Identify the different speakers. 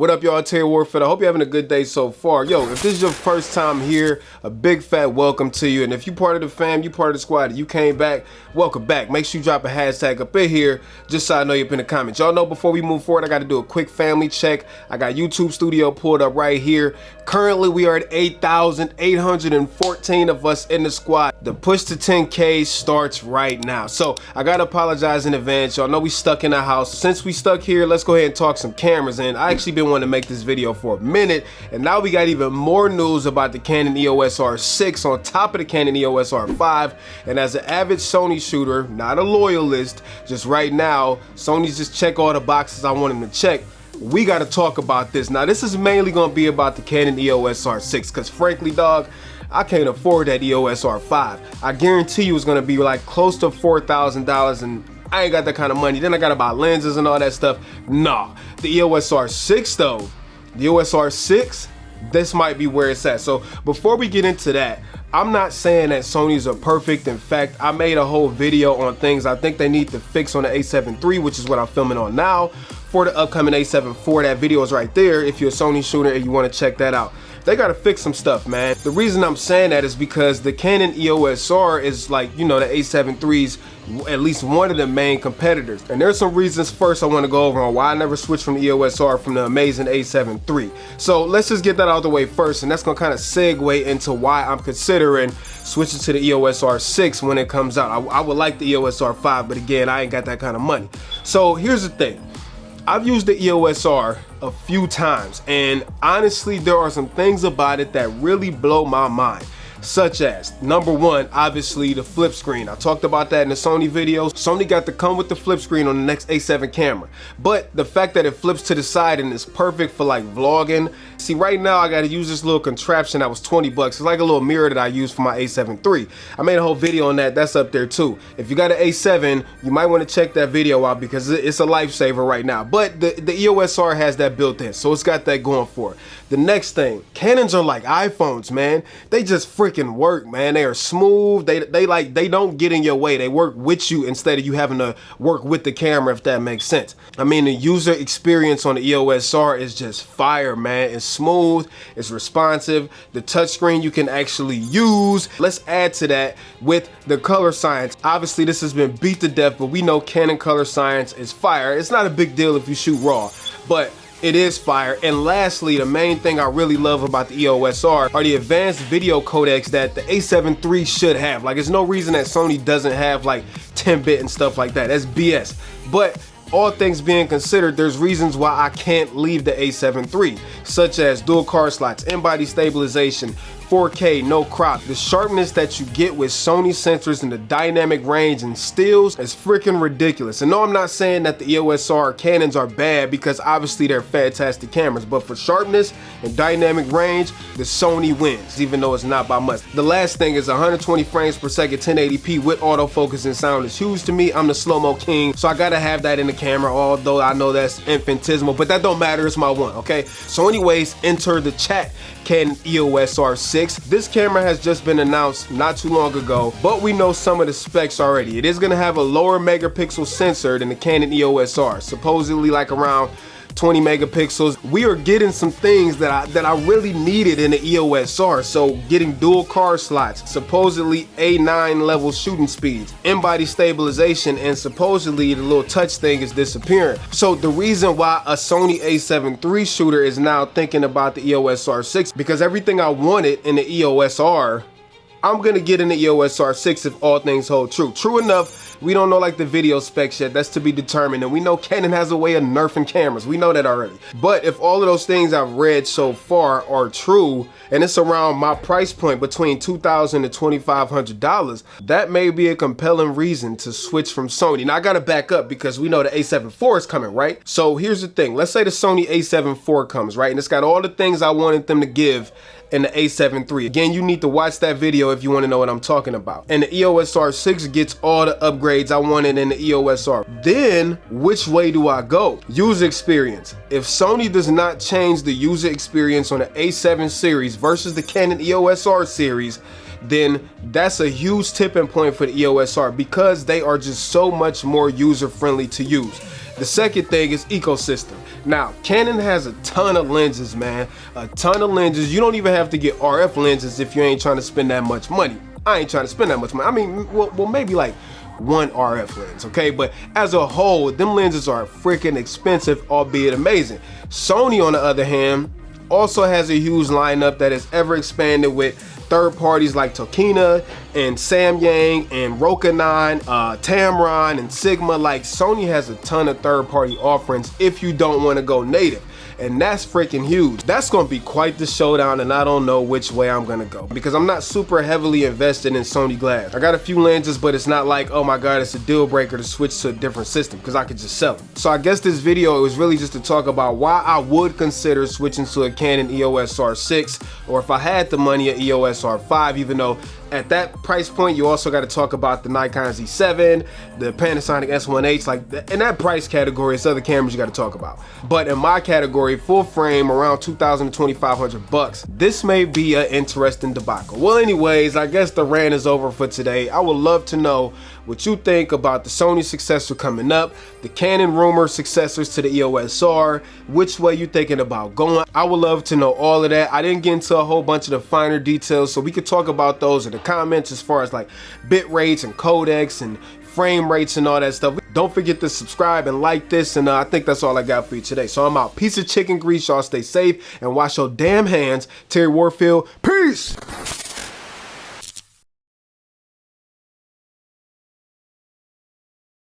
Speaker 1: What up, y'all? Terry Warford. I hope you're having a good day so far. Yo, if this is your first time here, a big fat welcome to you. And if you part of the fam, you part of the squad, you came back, welcome back. Make sure you drop a hashtag up in here just so I know you're up in the comments. Y'all know before we move forward, I got to do a quick family check. I got YouTube Studio pulled up right here. Currently, we are at 8,814 of us in the squad. The push to 10K starts right now. So I got to apologize in advance. Y'all know we stuck in the house. Since we stuck here, let's go ahead and talk some cameras. And I actually been wanting to make this video for a minute, and now we got even more news about the Canon EOS R6 on top of the Canon EOS R5. And as an avid Sony shooter, not a loyalist, just right now, Sony's just check all the boxes I want him to check. We got to talk about this. Now, this is mainly going to be about the Canon EOS R6, because frankly, dog, I can't afford that EOS R5. I guarantee you it's going to be like close to $4,000, and I ain't got that kind of money. Then I got to buy lenses and all that stuff. Nah, the EOS R6 though, the EOS R6, this might be where it's at. So before we get into that, I'm not saying that Sony's are perfect. In fact, I made a whole video on things I think they need to fix on the A7 III, which is what I'm filming on now, for the upcoming A7 IV. That video is right there if you're a Sony shooter and you want to check that out. They gotta fix some stuff, man. The reason I'm saying that is because the Canon EOS R is, like, you know, the A7 III's at least one of the main competitors. And there's some reasons first I want to go over on why I never switched from the EOS R from the amazing A7 III. So let's just get that out of the way first, and that's gonna kind of segue into why I'm considering switching to the EOS R6 when it comes out. I would like the EOS R5, but again, I ain't got that kind of money. So here's the thing. I've used the EOS R a few times, and honestly, there are some things about it that really blow my mind. Such as, number one, obviously the flip screen. I talked about that in the Sony videos. Sony got to come with the flip screen on the next A7 camera. But the fact that it flips to the side and is perfect for like vlogging. See, right now I got to use this little contraption that was 20 bucks. It's like a little mirror that I use for my A7 III. I made a whole video on that. That's up there too. If you got an A7, you might want to check that video out because it's a lifesaver right now. But the EOS R has that built in, so it's got that going for it. The next thing, Canons are like iPhones, man. They just freaking work, man. They are smooth. They don't get in your way. They work with you instead of you having to work with the camera, if that makes sense. I mean, the user experience on the EOS R is just fire, man. It's smooth, it's responsive. The touchscreen you can actually use. Let's add to that with the color science. Obviously, this has been beat to death, but we know Canon color science is fire. It's not a big deal if you shoot RAW, but it is fire. And lastly, the main thing I really love about the EOS R are the advanced video codecs that the A7 III should have. Like, there's no reason that Sony doesn't have like 10-bit and stuff like that. That's BS. But all things being considered, there's reasons why I can't leave the A7 III, such as dual card slots, in-body stabilization, 4K, no crop. The sharpness that you get with Sony sensors and the dynamic range and stills is freaking ridiculous. And no, I'm not saying that the EOS R Canons are bad, because obviously they're fantastic cameras, but for sharpness and dynamic range, the Sony wins, even though it's not by much. The last thing is 120 frames per second, 1080p with autofocus and sound is huge to me. I'm the slow-mo king, so I gotta have that in the camera, although I know that's infinitesimal, but that don't matter, it's my one, okay? So anyways, enter the chat, Canon EOS R6. This camera has just been announced not too long ago, but we know some of the specs already. It is going to have a lower megapixel sensor than the Canon EOS R, supposedly like around 20 megapixels. We are getting some things that I really needed in the EOS R. So getting dual card slots, supposedly A9 level shooting speeds, in-body stabilization, and supposedly the little touch thing is disappearing. So the reason why a Sony A7 III shooter is now thinking about the EOS R6, because everything I wanted in the EOS R, I'm gonna get in the EOS R6 if all things hold true. True enough, we don't know like the video specs yet. That's to be determined. And we know Canon has a way of nerfing cameras. We know that already. But if all of those things I've read so far are true, and it's around my price point between $2,000 to $2,500, that may be a compelling reason to switch from Sony. Now I gotta back up because we know the A7 IV is coming, right? So here's the thing. Let's say the Sony A7 IV comes, right? And it's got all the things I wanted them to give in the A7 III. Again, you need to watch that video if you want to know what I'm talking about. And the EOS R6 gets all the upgrades I wanted in the EOS R. Then, which way do I go? User experience. If Sony does not change the user experience on the A7 series versus the Canon EOS R series, then that's a huge tipping point for the EOS R, because they are just so much more user friendly to use. The second thing is ecosystem. Now, Canon has a ton of lenses, man. A ton of lenses. You don't even have to get RF lenses if you ain't trying to spend that much money. I ain't trying to spend that much money. I mean, well maybe like one RF lens, okay? But as a whole, them lenses are freaking expensive, albeit amazing. Sony, on the other hand, also has a huge lineup that is ever expanded with third parties like Tokina and Samyang and Rokinon, Tamron and Sigma. Like, Sony has a ton of third party offerings if you don't want to go native. And that's freaking huge. That's gonna be quite the showdown, and I don't know which way I'm gonna go because I'm not super heavily invested in Sony glass. I got a few lenses, but it's not like, oh my God, it's a deal breaker to switch to a different system because I could just sell them. So I guess this video, it was really just to talk about why I would consider switching to a Canon EOS R6, or if I had the money, an EOS R5, even though at that price point, you also got to talk about the Nikon Z7, the Panasonic S1H, like in that price category, it's other cameras you got to talk about. But in my category, full frame, around $2,000 to $2,500, this may be an interesting debacle. Well, anyways, I guess the rant is over for today. I would love to know what you think about the Sony successor coming up, the Canon rumored successors to the EOS R, which way you thinking about going. I would love to know all of that. I didn't get into a whole bunch of the finer details, so we could talk about those in the comments as far as like bit rates and codecs and frame rates and all that stuff. Don't forget to subscribe and like this, and I think that's all I got for you today. So I'm out. Piece of chicken grease. Y'all stay safe and wash your damn hands. Terry Warfield, peace.